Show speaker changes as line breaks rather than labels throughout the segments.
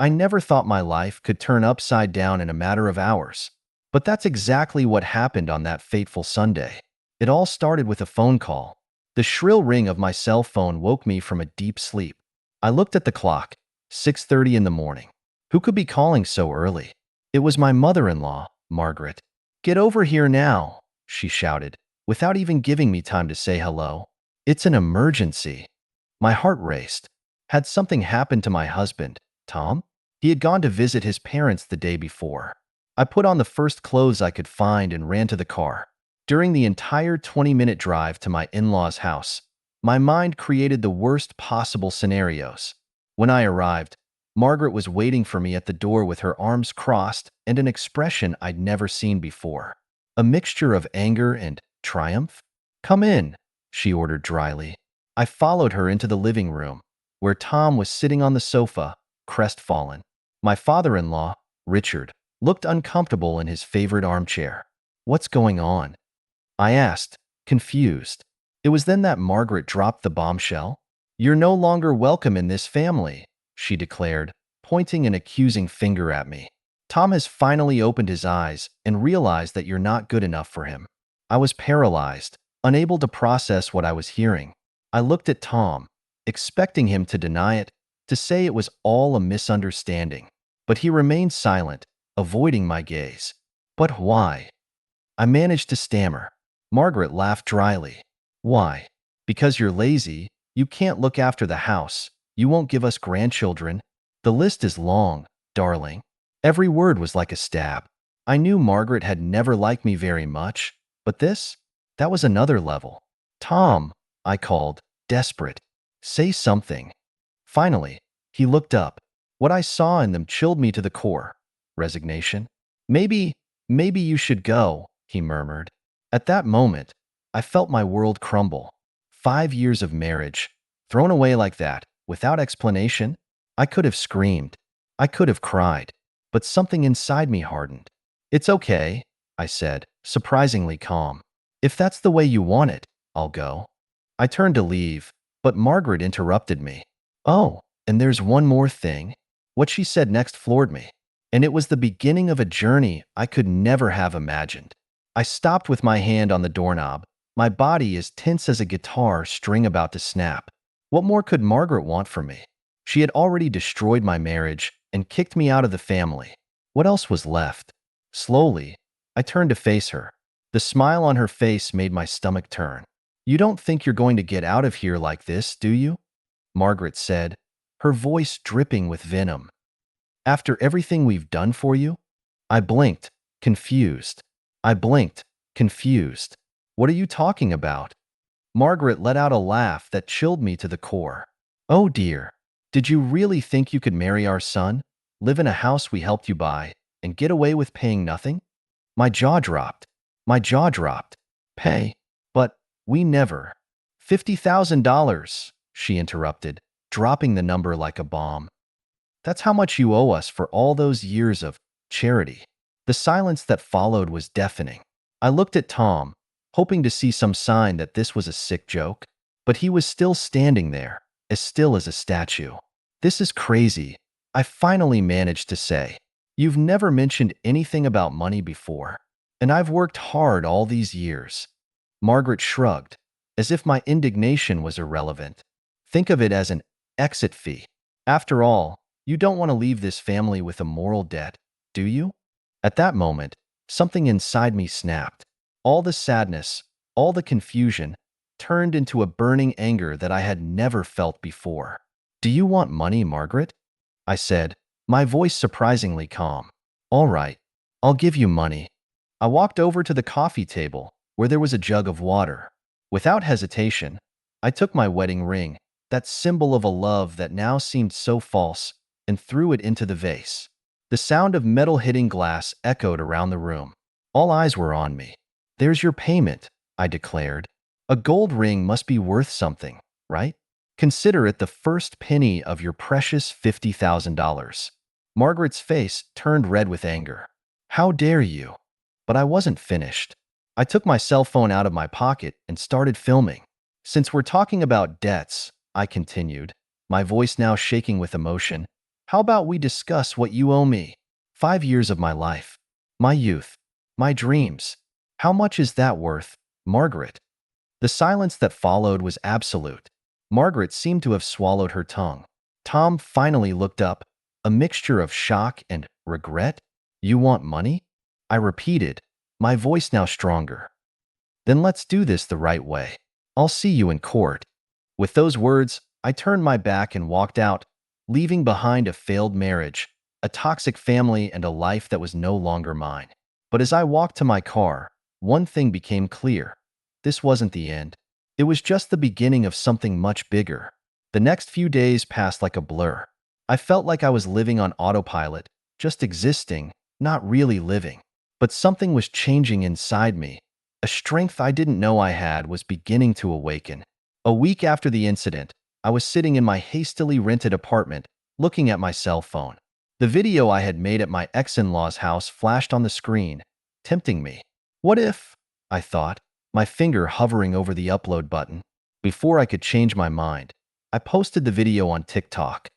I never thought my life could turn upside down in a matter of hours. But that's exactly what happened on that fateful Sunday. It all started with a phone call. The shrill ring of my cell phone woke me from a deep sleep. I looked at the clock, 6:30 in the morning. Who could be calling so early? It was my mother-in-law, Margaret. "Get over here now," she shouted, without even giving me time to say hello. "It's an emergency." My heart raced. Had something happened to my husband, Tom? He had gone to visit his parents the day before. I put on the first clothes I could find and ran to the car. During the entire 20-minute drive to my in-laws' house, my mind created the worst possible scenarios. When I arrived, Margaret was waiting for me at the door with her arms crossed and an expression I'd never seen before. A mixture of anger and triumph. "Come in," she ordered dryly. I followed her into the living room, where Tom was sitting on the sofa, crestfallen. My father-in-law, Richard, looked uncomfortable in his favorite armchair. "What's going on?" I asked, confused. It was then that Margaret dropped the bombshell. "You're no longer welcome in this family," she declared, pointing an accusing finger at me. "Tom has finally opened his eyes and realized that you're not good enough for him." I was paralyzed, unable to process what I was hearing. I looked at Tom, expecting him to deny it, to say it was all a misunderstanding. But he remained silent, avoiding my gaze. "But why?" I managed to stammer. Margaret laughed dryly. "Why? Because you're lazy, you can't look after the house, you won't give us grandchildren. The list is long, darling." Every word was like a stab. I knew Margaret had never liked me very much, but that was another level. "Tom," I called, desperate. "Say something." Finally, he looked up. What I saw in them chilled me to the core. Resignation. Maybe you should go," he murmured. At that moment, I felt my world crumble. 5 years of marriage, thrown away like that, without explanation? I could have screamed. I could have cried. But something inside me hardened. "It's okay," I said, surprisingly calm. "If that's the way you want it, I'll go." I turned to leave, but Margaret interrupted me. "Oh, and there's one more thing." What she said next floored me, and it was the beginning of a journey I could never have imagined. I stopped with my hand on the doorknob, my body as tense as a guitar string about to snap. What more could Margaret want from me? She had already destroyed my marriage and kicked me out of the family. What else was left? Slowly, I turned to face her. The smile on her face made my stomach turn. "You don't think you're going to get out of here like this, do you?" Margaret said, her voice dripping with venom. "After everything we've done for you?" I blinked, confused. I blinked, confused. "What are you talking about?" Margaret let out a laugh that chilled me to the core. "Oh dear, did you really think you could marry our son, live in a house we helped you buy, and get away with paying nothing?" My jaw dropped. My jaw dropped. "Pay? But we never." $50,000, she interrupted, dropping the number like a bomb. "That's how much you owe us for all those years of charity." The silence that followed was deafening. I looked at Tom, hoping to see some sign that this was a sick joke, but he was still standing there, as still as a statue. "This is crazy," I finally managed to say. "You've never mentioned anything about money before, and I've worked hard all these years." Margaret shrugged, as if my indignation was irrelevant. "Think of it as an exit fee. After all, you don't want to leave this family with a moral debt, do you?" At that moment, something inside me snapped. All the sadness, all the confusion, turned into a burning anger that I had never felt before. "Do you want money, Margaret?" I said, my voice surprisingly calm. "All right, I'll give you money." I walked over to the coffee table, where there was a jug of water. Without hesitation, I took my wedding ring, that symbol of a love that now seemed so false, and threw it into the vase. The sound of metal hitting glass echoed around the room. All eyes were on me. "There's your payment," I declared. "A gold ring must be worth something, right? Consider it the first penny of your precious $50,000. Margaret's face turned red with anger. "How dare you?" But I wasn't finished. I took my cell phone out of my pocket and started filming. "Since we're talking about debts," I continued, my voice now shaking with emotion, How about we discuss what you owe me? 5 years of my life, my youth, my dreams. How much is that worth, Margaret? The silence that followed was absolute. Margaret seemed to have swallowed her tongue. Tom finally looked up, a mixture of shock and regret. You want money? I repeated, my voice now stronger. Then let's do this the right way. I'll see you in court. With those words, I turned my back and walked out, leaving behind a failed marriage, a toxic family, and a life that was no longer mine. But as I walked to my car, one thing became clear. This wasn't the end. It was just the beginning of something much bigger. The next few days passed like a blur. I felt like I was living on autopilot, just existing, not really living. But something was changing inside me. A strength I didn't know I had was beginning to awaken. A week after the incident, I was sitting in my hastily rented apartment, looking at my cell phone. The video I had made at my ex-in-law's house flashed on the screen, tempting me. What if, I thought, my finger hovering over the upload button. Before I could change my mind, I posted the video on TikTok.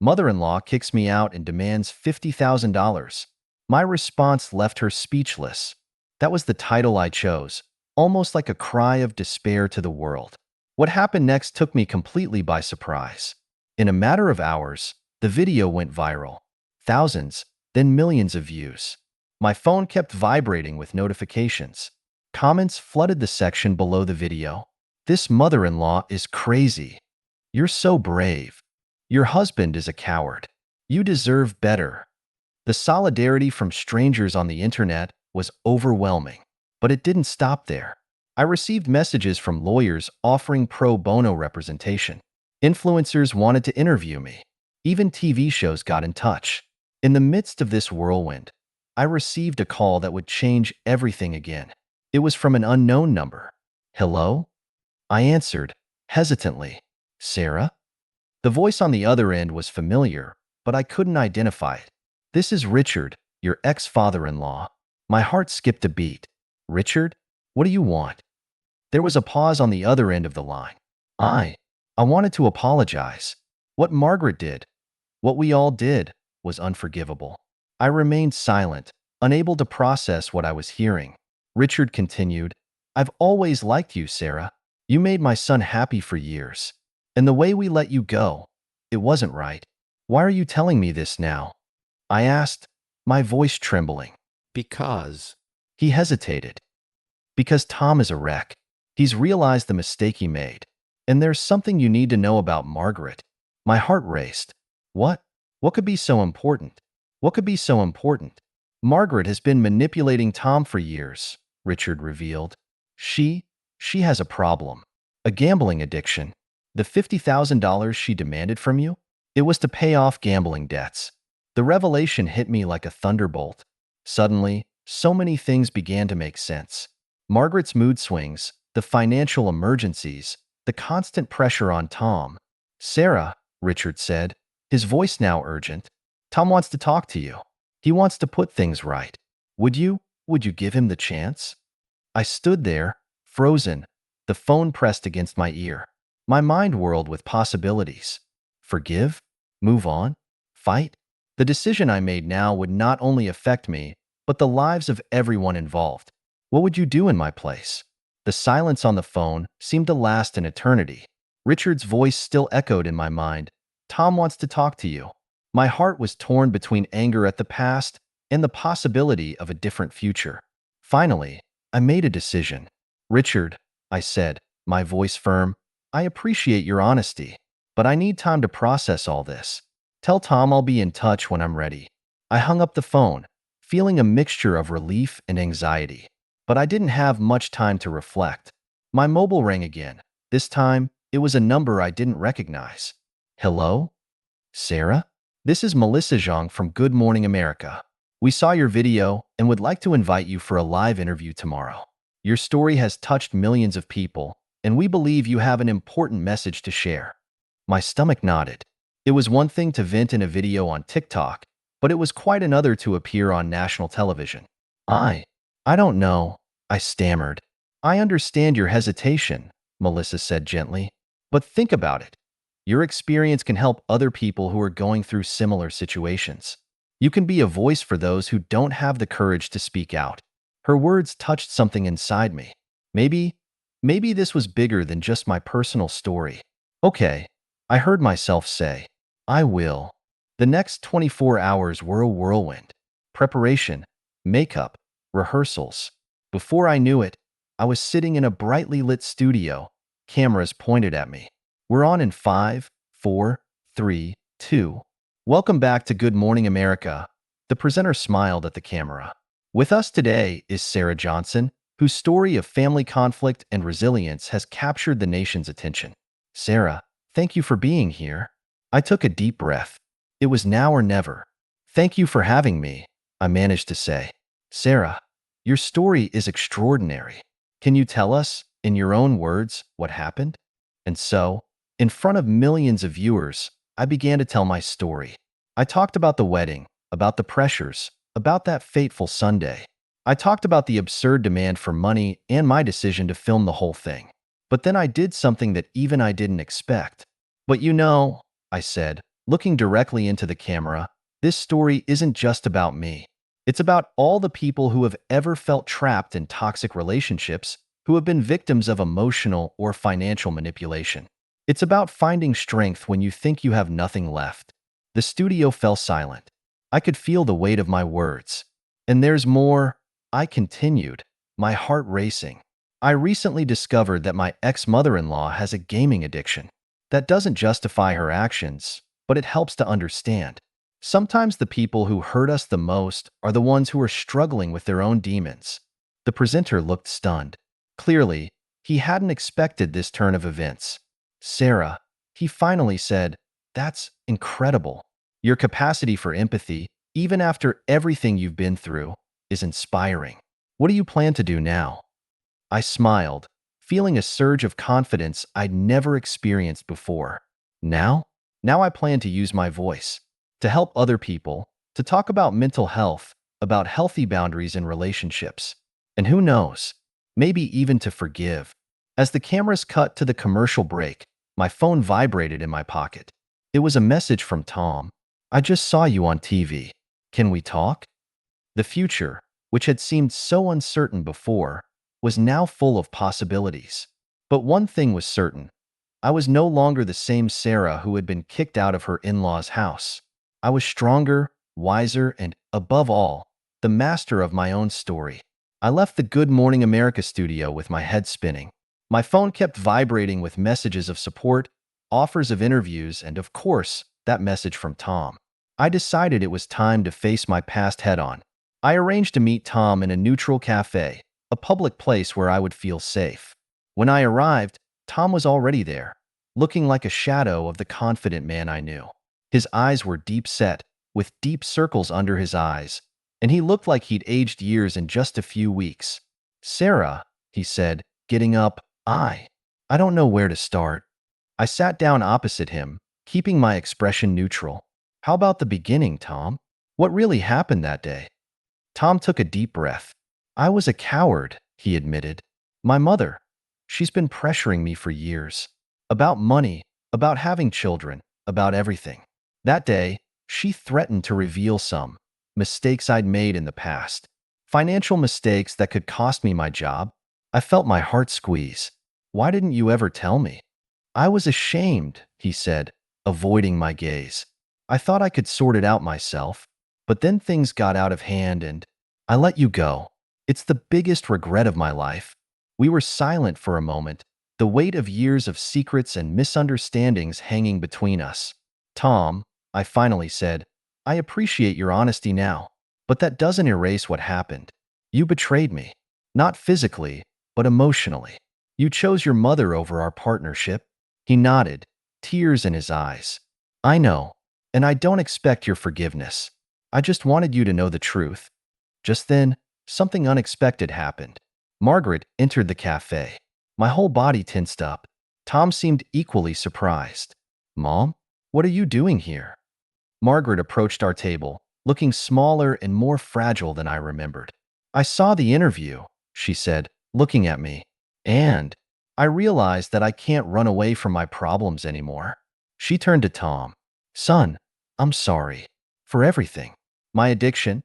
Mother-in-law kicks me out and demands $50,000. My response left her speechless. That was the title I chose, almost like a cry of despair to the world. What happened next took me completely by surprise. In a matter of hours, the video went viral. Thousands, then millions of views. My phone kept vibrating with notifications. Comments flooded the section below the video. This mother-in-law is crazy. You're so brave. Your husband is a coward. You deserve better. The solidarity from strangers on the internet was overwhelming. But it didn't stop there. I received messages from lawyers offering pro bono representation. Influencers wanted to interview me. Even TV shows got in touch. In the midst of this whirlwind, I received a call that would change everything again. It was from an unknown number. Hello? I answered, hesitantly. Sarah? The voice on the other end was familiar, but I couldn't identify it. This is Richard, your ex-father-in-law. My heart skipped a beat. Richard? What do you want? There was a pause on the other end of the line. I wanted to apologize. What Margaret did, what we all did, was unforgivable. I remained silent, unable to process what I was hearing. Richard continued, I've always liked you, Sarah. You made my son happy for years. And the way we let you go, it wasn't right. Why are you telling me this now? I asked, my voice trembling.
Because.
He hesitated. Because Tom is a wreck. He's realized the mistake he made. And there's something you need to know about Margaret. My heart raced. What? What could be so important? What could be so important? Margaret has been manipulating Tom for years, Richard revealed. She has a problem. A gambling addiction. The $50,000 she demanded from you? It was to pay off gambling debts. The revelation hit me like a thunderbolt. Suddenly, so many things began to make sense. Margaret's mood swings, the financial emergencies, the constant pressure on Tom. Sarah, Richard said, his voice now urgent. Tom wants to talk to you. He wants to put things right. Would you give him the chance? I stood there, frozen, the phone pressed against my ear. My mind whirled with possibilities. Forgive? Move on? Fight? The decision I made now would not only affect me, but the lives of everyone involved. What would you do in my place? The silence on the phone seemed to last an eternity. Richard's voice still echoed in my mind. Tom wants to talk to you. My heart was torn between anger at the past and the possibility of a different future. Finally, I made a decision. Richard, I said, my voice firm, I appreciate your honesty, but I need time to process all this. Tell Tom I'll be in touch when I'm ready. I hung up the phone, feeling a mixture of relief and anxiety. But I didn't have much time to reflect. My mobile rang again. This time, it was a number I didn't recognize. Hello? Sarah? This is Melissa Zhang from Good Morning America. We saw your video and would like to invite you for a live interview tomorrow. Your story has touched millions of people, and we believe you have an important message to share. My stomach nodded. It was one thing to vent in a video on TikTok, but it was quite another to appear on national television. I don't know, I stammered. I understand your hesitation, Melissa said gently. But think about it. Your experience can help other people who are going through similar situations. You can be a voice for those who don't have the courage to speak out. Her words touched something inside me. Maybe, maybe this was bigger than just my personal story. Okay, I heard myself say, I will. The next 24 hours were a whirlwind. Preparation, makeup, rehearsals. Before I knew it, I was sitting in a brightly lit studio, cameras pointed at me. We're on in 5, 4, 3, 2. Welcome back to Good Morning America. The presenter smiled at the camera. With us today is Sarah Johnson, whose story of family conflict and resilience has captured the nation's attention. Sarah, thank you for being here. I took a deep breath. It was now or never. Thank you for having me, I managed to say. Sarah, your story is extraordinary. Can you tell us, in your own words, what happened? And so, in front of millions of viewers, I began to tell my story. I talked about the wedding, about the pressures, about that fateful Sunday. I talked about the absurd demand for money and my decision to film the whole thing. But then I did something that even I didn't expect. But you know, I said, looking directly into the camera, this story isn't just about me. It's about all the people who have ever felt trapped in toxic relationships, who have been victims of emotional or financial manipulation. It's about finding strength when you think you have nothing left. The studio fell silent. I could feel the weight of my words. And there's more, I continued, my heart racing. I recently discovered that my ex-mother-in-law has a gaming addiction. That doesn't justify her actions, but it helps to understand. Sometimes the people who hurt us the most are the ones who are struggling with their own demons. The presenter looked stunned. Clearly, he hadn't expected this turn of events. Sarah, he finally said, that's incredible. Your capacity for empathy, even after everything you've been through, is inspiring. What do you plan to do now? I smiled, feeling a surge of confidence I'd never experienced before. Now? Now I plan to use my voice to help other people, to talk about mental health, about healthy boundaries in relationships. And who knows, maybe even to forgive. As the cameras cut to the commercial break, my phone vibrated in my pocket. It was a message from Tom. I just saw you on TV. Can we talk? The future, which had seemed so uncertain before, was now full of possibilities. But one thing was certain. I was no longer the same Sarah who had been kicked out of her in-laws' house. I was stronger, wiser, and, above all, the master of my own story. I left the Good Morning America studio with my head spinning. My phone kept vibrating with messages of support, offers of interviews, and of course, that message from Tom. I decided it was time to face my past head-on. I arranged to meet Tom in a neutral cafe, a public place where I would feel safe. When I arrived, Tom was already there, looking like a shadow of the confident man I knew. His eyes were deep-set, with deep circles under his eyes, and he looked like he'd aged years in just a few weeks. Sarah, he said, getting up, I don't know where to start. I sat down opposite him, keeping my expression neutral. How about the beginning, Tom? What really happened that day? Tom took a deep breath. I was a coward, he admitted. My mother, she's been pressuring me for years. About money, about having children, about everything. That day, she threatened to reveal some mistakes I'd made in the past. Financial mistakes that could cost me my job. I felt my heart squeeze. Why didn't you ever tell me? I was ashamed, he said, avoiding my gaze. I thought I could sort it out myself, but then things got out of hand and I let you go. It's the biggest regret of my life. We were silent for a moment, the weight of years of secrets and misunderstandings hanging between us. Tom, I finally said, I appreciate your honesty now, but that doesn't erase what happened. You betrayed me, not physically, but emotionally. You chose your mother over our partnership. He nodded, tears in his eyes. I know, and I don't expect your forgiveness. I just wanted you to know the truth. Just then, something unexpected happened. Margaret entered the cafe. My whole body tensed up. Tom seemed equally surprised. Mom, what are you doing here? Margaret approached our table, looking smaller and more fragile than I remembered. I saw the interview, she said, looking at me. And I realized that I can't run away from my problems anymore. She turned to Tom. Son, I'm sorry. For everything. My addiction,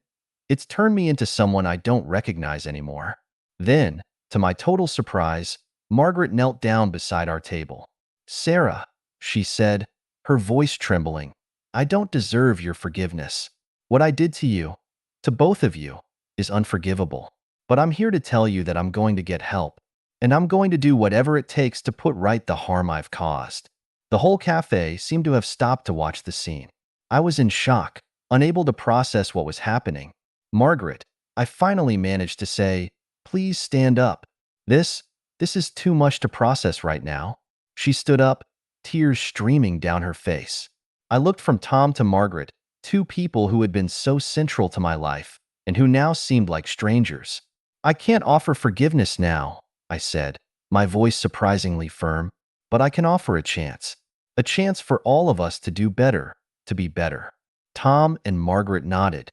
it's turned me into someone I don't recognize anymore. Then, to my total surprise, Margaret knelt down beside our table. Sarah, she said, her voice trembling, I don't deserve your forgiveness. What I did to you, to both of you, is unforgivable. But I'm here to tell you that I'm going to get help, and I'm going to do whatever it takes to put right the harm I've caused. The whole cafe seemed to have stopped to watch the scene. I was in shock, unable to process what was happening. Margaret, I finally managed to say, please stand up. This, this is too much to process right now. She stood up, tears streaming down her face. I looked from Tom to Margaret, two people who had been so central to my life, and who now seemed like strangers. I can't offer forgiveness now, I said, my voice surprisingly firm, but I can offer a chance. A chance for all of us to do better, to be better. Tom and Margaret nodded,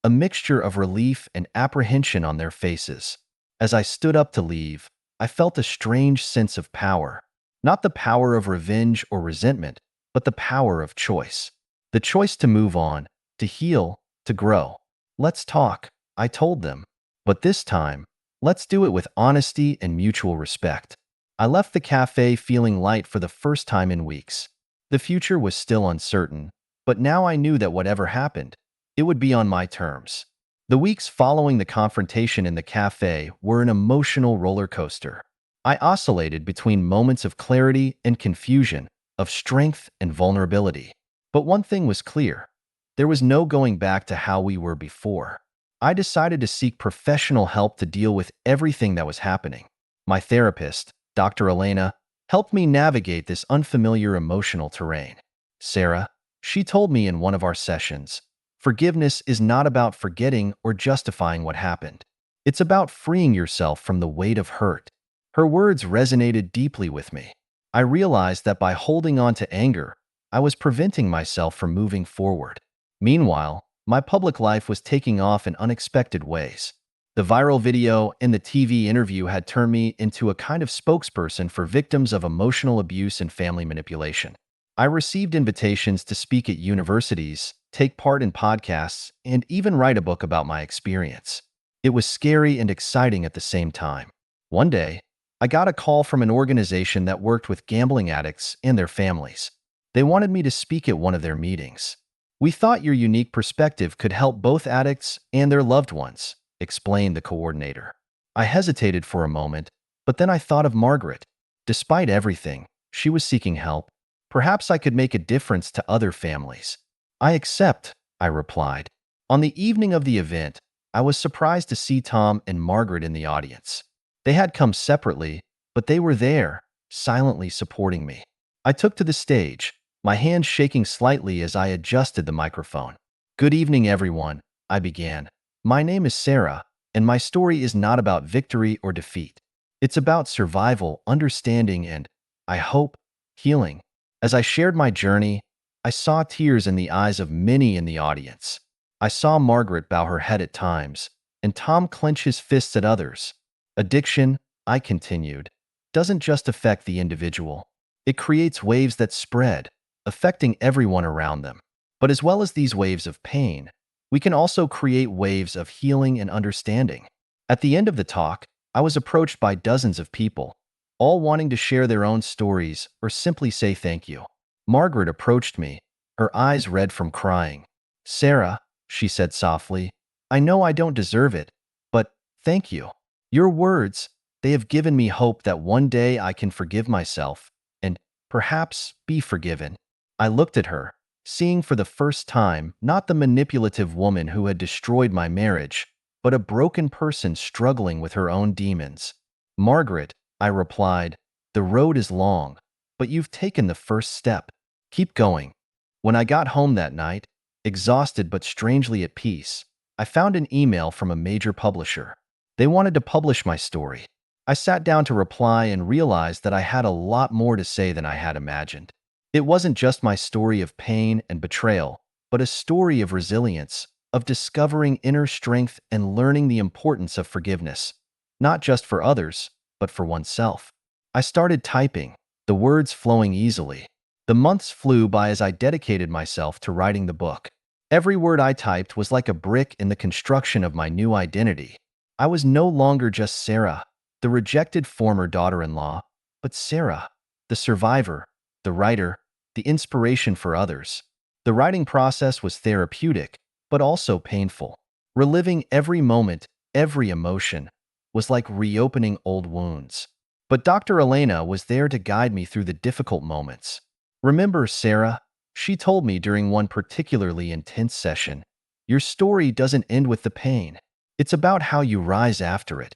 a mixture of relief and apprehension on their faces. As I stood up to leave, I felt a strange sense of power. Not the power of revenge or resentment, but the power of choice. The choice to move on, to heal, to grow. Let's talk, I told them. But this time, let's do it with honesty and mutual respect. I left the cafe feeling light for the first time in weeks. The future was still uncertain, but now I knew that whatever happened, it would be on my terms. The weeks following the confrontation in the cafe were an emotional roller coaster. I oscillated between moments of clarity and confusion, of strength and vulnerability. But one thing was clear. There was no going back to how we were before. I decided to seek professional help to deal with everything that was happening. My therapist, Dr. Elena, helped me navigate this unfamiliar emotional terrain. Sarah, she told me in one of our sessions, forgiveness is not about forgetting or justifying what happened. It's about freeing yourself from the weight of hurt. Her words resonated deeply with me. I realized that by holding on to anger, I was preventing myself from moving forward. Meanwhile, my public life was taking off in unexpected ways. The viral video and the TV interview had turned me into a kind of spokesperson for victims of emotional abuse and family manipulation. I received invitations to speak at universities, take part in podcasts, and even write a book about my experience. It was scary and exciting at the same time. One day, I got a call from an organization that worked with gambling addicts and their families. They wanted me to speak at one of their meetings. We thought your unique perspective could help both addicts and their loved ones, explained the coordinator. I hesitated for a moment, but then I thought of Margaret. Despite everything, she was seeking help. Perhaps I could make a difference to other families. I accept, I replied. On the evening of the event, I was surprised to see Tom and Margaret in the audience. They had come separately, but they were there, silently supporting me. I took to the stage, my hands shaking slightly as I adjusted the microphone. Good evening, everyone, I began. My name is Sarah, and my story is not about victory or defeat. It's about survival, understanding, and, I hope, healing. As I shared my journey, I saw tears in the eyes of many in the audience. I saw Margaret bow her head at times, and Tom clench his fists at others. Addiction, I continued, doesn't just affect the individual. It creates waves that spread, affecting everyone around them. But as well as these waves of pain, we can also create waves of healing and understanding. At the end of the talk, I was approached by dozens of people, all wanting to share their own stories or simply say thank you. Margaret approached me, her eyes red from crying. Sarah, she said softly, I know I don't deserve it, but thank you. Your words, they have given me hope that one day I can forgive myself and perhaps be forgiven. I looked at her, seeing for the first time not the manipulative woman who had destroyed my marriage, but a broken person struggling with her own demons. Margaret, I replied, the road is long, but you've taken the first step. Keep going. When I got home that night, exhausted but strangely at peace, I found an email from a major publisher. They wanted to publish my story. I sat down to reply and realized that I had a lot more to say than I had imagined. It wasn't just my story of pain and betrayal, but a story of resilience, of discovering inner strength and learning the importance of forgiveness, not just for others, but for oneself. I started typing, the words flowing easily. The months flew by as I dedicated myself to writing the book. Every word I typed was like a brick in the construction of my new identity. I was no longer just Sarah, the rejected former daughter-in-law, but Sarah, the survivor, the writer, the inspiration for others. The writing process was therapeutic, but also painful. Reliving every moment, every emotion, was like reopening old wounds. But Dr. Elena was there to guide me through the difficult moments. Remember, Sarah, she told me during one particularly intense session, your story doesn't end with the pain. It's about how you rise after it.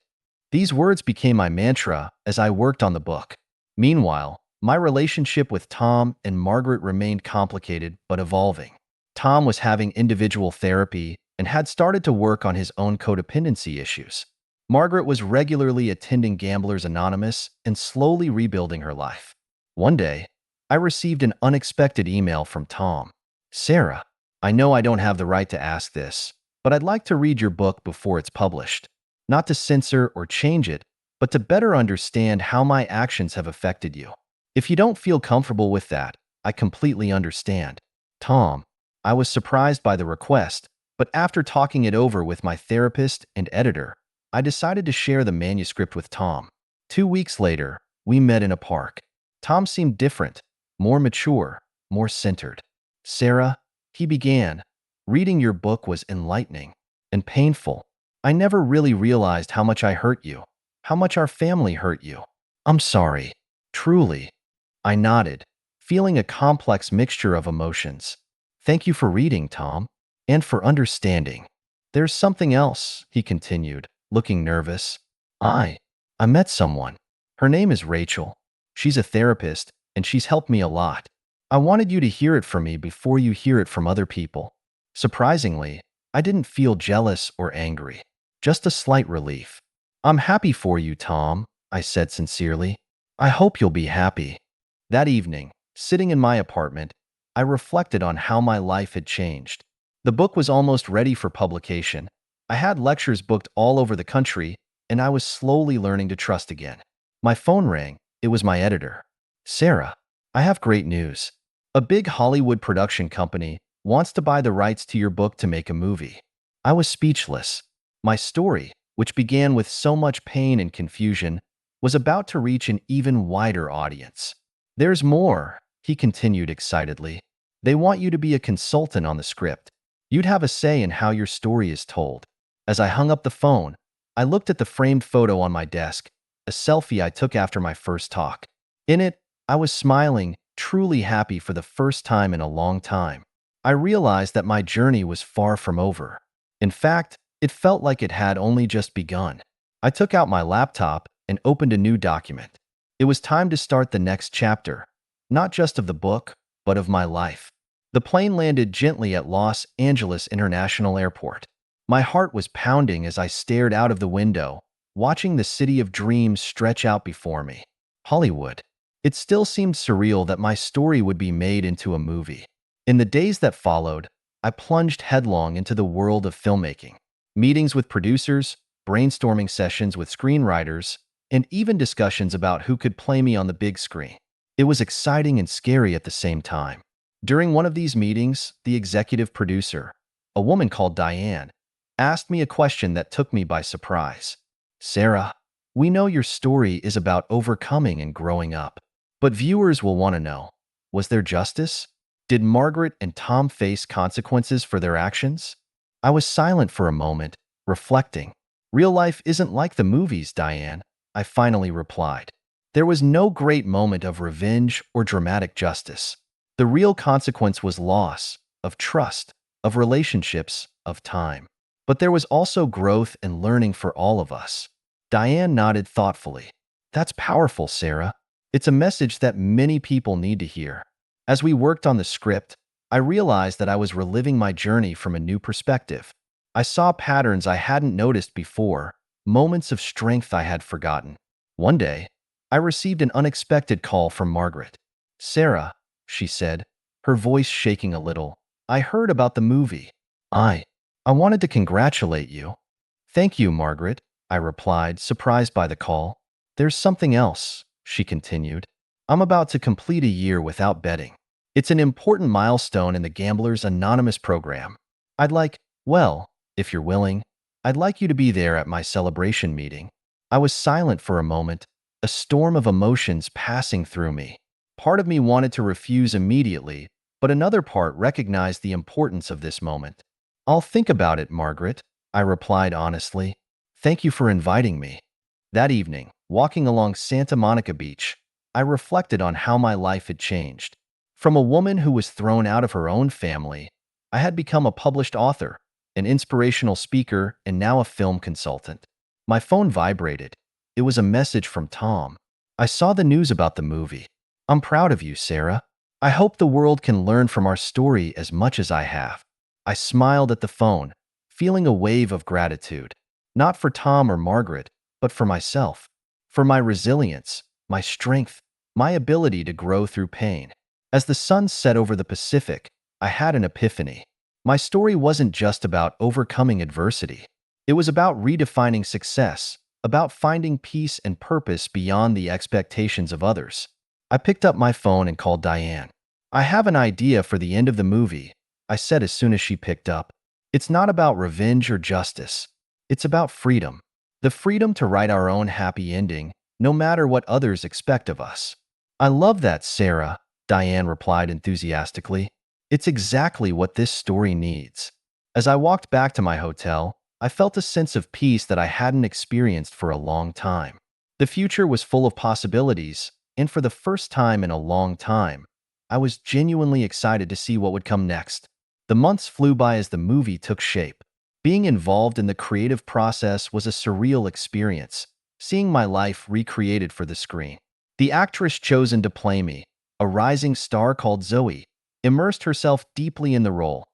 These words became my mantra as I worked on the book. Meanwhile, my relationship with Tom and Margaret remained complicated but evolving. Tom was having individual therapy and had started to work on his own codependency issues. Margaret was regularly attending Gamblers Anonymous and slowly rebuilding her life. One day, I received an unexpected email from Tom. Sarah, I know I don't have the right to ask this, but I'd like to read your book before it's published. Not to censor or change it, but to better understand how my actions have affected you. If you don't feel comfortable with that, I completely understand. Tom, I was surprised by the request, but after talking it over with my therapist and editor, I decided to share the manuscript with Tom. 2 weeks later, we met in a park. Tom seemed different, more mature, more centered. Sarah, he began, reading your book was enlightening and painful. I never really realized how much I hurt you, how much our family hurt you. I'm sorry. Truly. I nodded, feeling a complex mixture of emotions. Thank you for reading, Tom, and for understanding. There's something else, he continued, looking nervous. I met someone. Her name is Rachel. She's a therapist, and she's helped me a lot. I wanted you to hear it from me before you hear it from other people. Surprisingly, I didn't feel jealous or angry, just a slight relief. I'm happy for you, Tom, I said sincerely. I hope you'll be happy. That evening, sitting in my apartment, I reflected on how my life had changed. The book was almost ready for publication. I had lectures booked all over the country, and I was slowly learning to trust again. My phone rang. It was my editor. Sarah, I have great news. A big Hollywood production company wants to buy the rights to your book to make a movie. I was speechless. My story, which began with so much pain and confusion, was about to reach an even wider audience. There's more, he continued excitedly. They want you to be a consultant on the script. You'd have a say in how your story is told. As I hung up the phone, I looked at the framed photo on my desk, a selfie I took after my first talk. In it, I was smiling, truly happy for the first time in a long time. I realized that my journey was far from over. In fact, it felt like it had only just begun. I took out my laptop and opened a new document. It was time to start the next chapter, not just of the book, but of my life. The plane landed gently at Los Angeles International Airport. My heart was pounding as I stared out of the window, watching the city of dreams stretch out before me. Hollywood. It still seemed surreal that my story would be made into a movie. In the days that followed, I plunged headlong into the world of filmmaking. Meetings with producers, brainstorming sessions with screenwriters, and even discussions about who could play me on the big screen. It was exciting and scary at the same time. During one of these meetings, the executive producer, a woman called Diane, asked me a question that took me by surprise. Sarah, we know your story is about overcoming and growing up. But viewers will want to know, was there justice? Did Margaret and Tom face consequences for their actions? I was silent for a moment, reflecting. Real life isn't like the movies, Diane, I finally replied. There was no great moment of revenge or dramatic justice. The real consequence was loss, of trust, of relationships, of time. But there was also growth and learning for all of us. Diane nodded thoughtfully. That's powerful, Sarah. It's a message that many people need to hear. As we worked on the script, I realized that I was reliving my journey from a new perspective. I saw patterns I hadn't noticed before, moments of strength I had forgotten. One day, I received an unexpected call from Margaret. Sarah, she said, her voice shaking a little, I heard about the movie. I wanted to congratulate you. Thank you, Margaret, I replied, surprised by the call. There's something else, she continued. I'm about to complete a year without betting. It's an important milestone in the Gamblers Anonymous program. I'd like, well, if you're willing, I'd like you to be there at my celebration meeting." I was silent for a moment, a storm of emotions passing through me. Part of me wanted to refuse immediately, but another part recognized the importance of this moment. "I'll think about it, Margaret," I replied honestly. "Thank you for inviting me." That evening, walking along Santa Monica Beach, I reflected on how my life had changed. From a woman who was thrown out of her own family, I had become a published author, an inspirational speaker, and now a film consultant. My phone vibrated. It was a message from Tom. "I saw the news about the movie. I'm proud of you, Sarah. I hope the world can learn from our story as much as I have." I smiled at the phone, feeling a wave of gratitude, not for Tom or Margaret, but for myself, for my resilience, my strength, my ability to grow through pain. As the sun set over the Pacific, I had an epiphany. My story wasn't just about overcoming adversity. It was about redefining success, about finding peace and purpose beyond the expectations of others. I picked up my phone and called Diane. "I have an idea for the end of the movie," I said as soon as she picked up. "It's not about revenge or justice. It's about freedom. The freedom to write our own happy ending, no matter what others expect of us." "I love that, Sarah," Diane replied enthusiastically. "It's exactly what this story needs." As I walked back to my hotel, I felt a sense of peace that I hadn't experienced for a long time. The future was full of possibilities, and for the first time in a long time, I was genuinely excited to see what would come next. The months flew by as the movie took shape. Being involved in the creative process was a surreal experience, seeing my life recreated for the screen. The actress chosen to play me, a rising star called Zoe, immersed herself deeply in the role,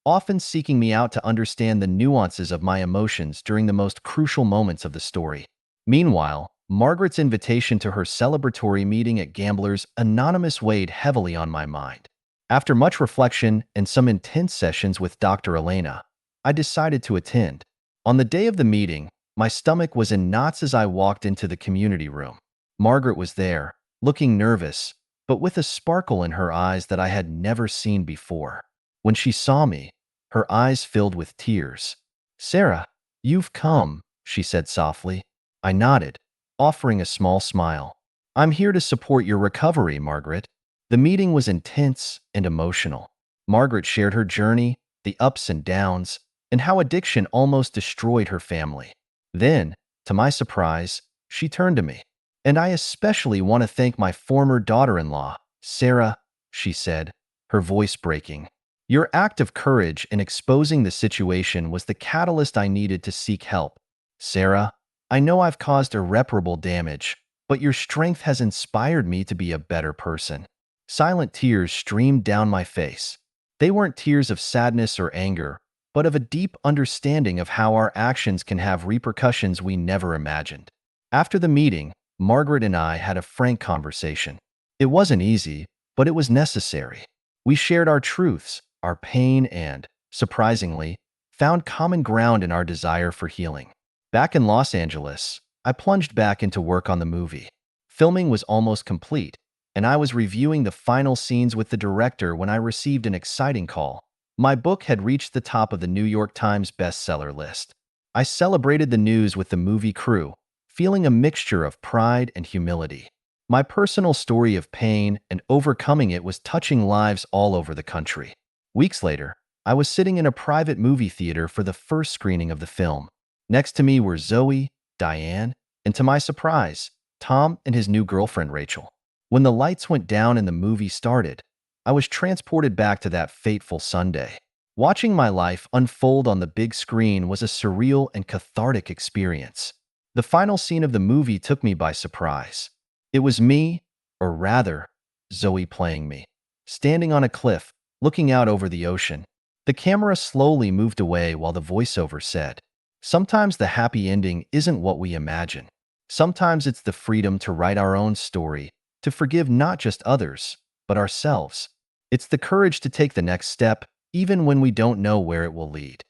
often seeking me out to understand the nuances of my emotions during the most crucial moments of the story. Meanwhile, Margaret's invitation to her celebratory meeting at Gamblers Anonymous weighed heavily on my mind. After much reflection and some intense sessions with Dr. Elena, I decided to attend. On the day of the meeting, my stomach was in knots as I walked into the community room. Margaret was there, looking nervous, but with a sparkle in her eyes that I had never seen before. When she saw me, her eyes filled with tears. "Sarah, you've come," she said softly. I nodded, offering a small smile. "I'm here to support your recovery, Margaret." The meeting was intense and emotional. Margaret shared her journey, the ups and downs, and how addiction almost destroyed her family. Then, to my surprise, she turned to me. "And I especially want to thank my former daughter-in-law, Sarah," she said, her voice breaking. "Your act of courage in exposing the situation was the catalyst I needed to seek help. Sarah, I know I've caused irreparable damage, but your strength has inspired me to be a better person." Silent tears streamed down my face. They weren't tears of sadness or anger, but of a deep understanding of how our actions can have repercussions we never imagined. After the meeting, Margaret and I had a frank conversation. It wasn't easy, but it was necessary. We shared our truths, our pain, and, surprisingly, found common ground in our desire for healing. Back in Los Angeles, I plunged back into work on the movie. Filming was almost complete, and I was reviewing the final scenes with the director when I received an exciting call. My book had reached the top of the New York Times bestseller list. I celebrated the news with the movie crew, feeling a mixture of pride and humility. My personal story of pain and overcoming it was touching lives all over the country. Weeks later, I was sitting in a private movie theater for the first screening of the film. Next to me were Zoe, Diane, and to my surprise, Tom and his new girlfriend Rachel. When the lights went down and the movie started, I was transported back to that fateful Sunday. Watching my life unfold on the big screen was a surreal and cathartic experience. The final scene of the movie took me by surprise. It was me, or rather, Zoe playing me, standing on a cliff, looking out over the ocean. The camera slowly moved away while the voiceover said, "Sometimes the happy ending isn't what we imagine. Sometimes it's the freedom to write our own story, to forgive not just others, but ourselves. It's the courage to take the next step, even when we don't know where it will lead."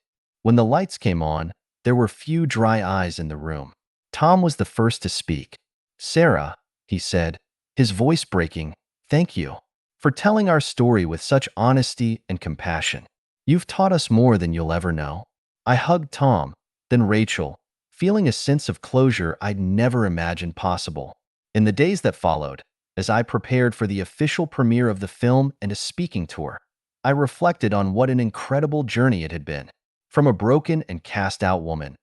When the lights came on, there were few dry eyes in the room. Tom was the first to speak. "Sarah," he said, his voice breaking, "thank you. for telling our story with such honesty and compassion. You've taught us more than you'll ever know. I hugged Tom, then Rachel, feeling a sense of closure I'd never imagined possible. In the days that followed, as I prepared for the official premiere of the film and a speaking tour, I reflected on what an incredible journey it had been. From a broken and cast-out woman,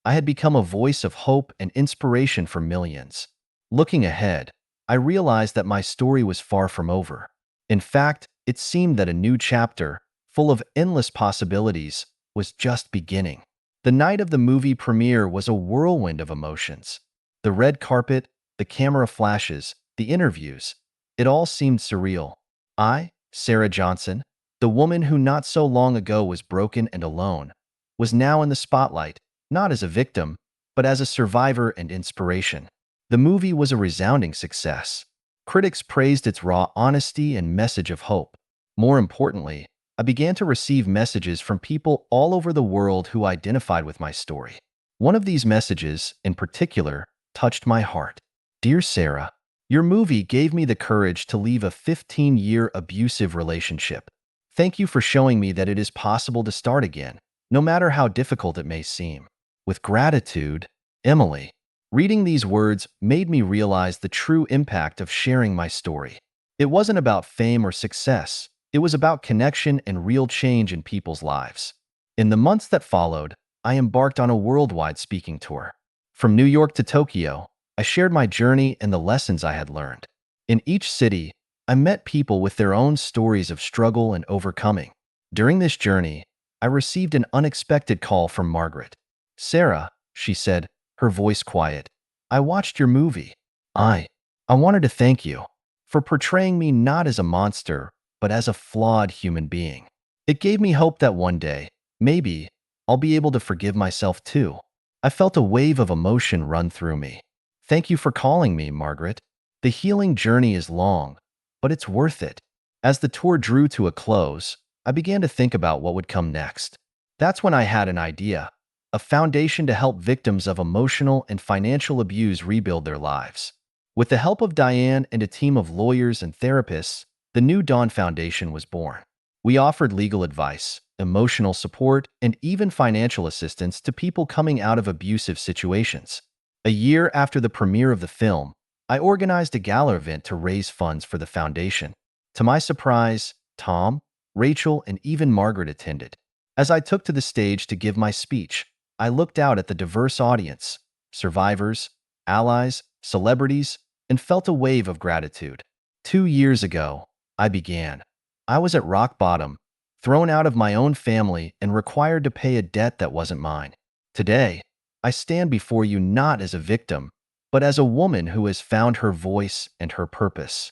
I had become a voice of hope and inspiration for millions. Looking ahead, I realized that my story was far from over. In fact, it seemed that a new chapter, full of endless possibilities, was just beginning. The night of the movie premiere was a whirlwind of emotions. The red carpet, the camera flashes, the interviews, it all seemed surreal. I, Sarah Johnson, the woman who not so long ago was broken and alone, was now in the spotlight, not as a victim, but as a survivor and inspiration. The movie was a resounding success. Critics praised its raw honesty and message of hope. More importantly, I began to receive messages from people all over the world who identified with my story. One of these messages, in particular, touched my heart. Dear Sarah, your movie gave me the courage to leave a 15-year abusive relationship. Thank you for showing me that it is possible to start again, no matter how difficult it may seem. With gratitude, Emily. Reading these words made me realize the true impact of sharing my story. It wasn't about fame or success. It was about connection and real change in people's lives. In the months that followed, I embarked on a worldwide speaking tour. From New York to Tokyo, I shared my journey and the lessons I had learned. In each city, I met people with their own stories of struggle and overcoming. During this journey, I received an unexpected call from Margaret. Sarah, she said, her voice quiet, I watched your movie. I wanted to thank you for portraying me not as a monster, but as a flawed human being. It gave me hope that one day, maybe, I'll be able to forgive myself too. I felt a wave of emotion run through me. Thank you for calling me, Margaret. The healing journey is long, but it's worth it. As the tour drew to a close, I began to think about what would come next. That's when I had an idea, a foundation to help victims of emotional and financial abuse rebuild their lives. With the help of Diane and a team of lawyers and therapists, the New Dawn Foundation was born. We offered legal advice, emotional support, and even financial assistance to people coming out of abusive situations. A year after the premiere of the film, I organized a gala event to raise funds for the foundation. To my surprise, Tom, Rachel, and even Margaret attended. As I took to the stage to give my speech, I looked out at the diverse audience, survivors, allies, celebrities, and felt a wave of gratitude. 2 years ago, I began. I was at rock bottom, thrown out of my own family and required to pay a debt that wasn't mine. Today, I stand before you not as a victim, but as a woman who has found her voice and her purpose.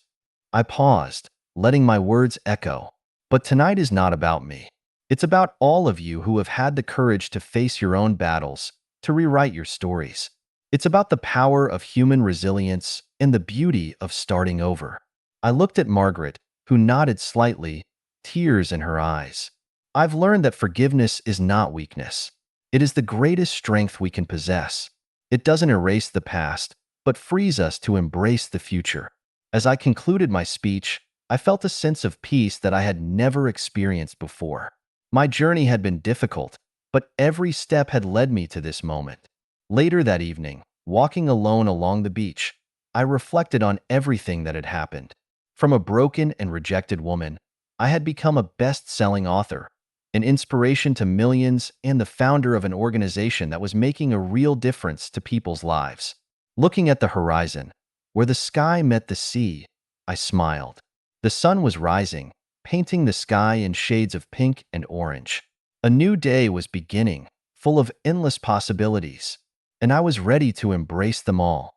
I paused, letting my words echo. But tonight is not about me. It's about all of you who have had the courage to face your own battles, to rewrite your stories. It's about the power of human resilience and the beauty of starting over. I looked at Margaret, who nodded slightly, tears in her eyes. I've learned that forgiveness is not weakness. It is the greatest strength we can possess. It doesn't erase the past, but frees us to embrace the future. As I concluded my speech, I felt a sense of peace that I had never experienced before. My journey had been difficult, but every step had led me to this moment. Later that evening, walking alone along the beach, I reflected on everything that had happened. From a broken and rejected woman, I had become a best-selling author, an inspiration to millions and the founder of an organization that was making a real difference to people's lives. Looking at the horizon, where the sky met the sea, I smiled. The sun was rising, painting the sky in shades of pink and orange. A new day was beginning, full of endless possibilities, and I was ready to embrace them all.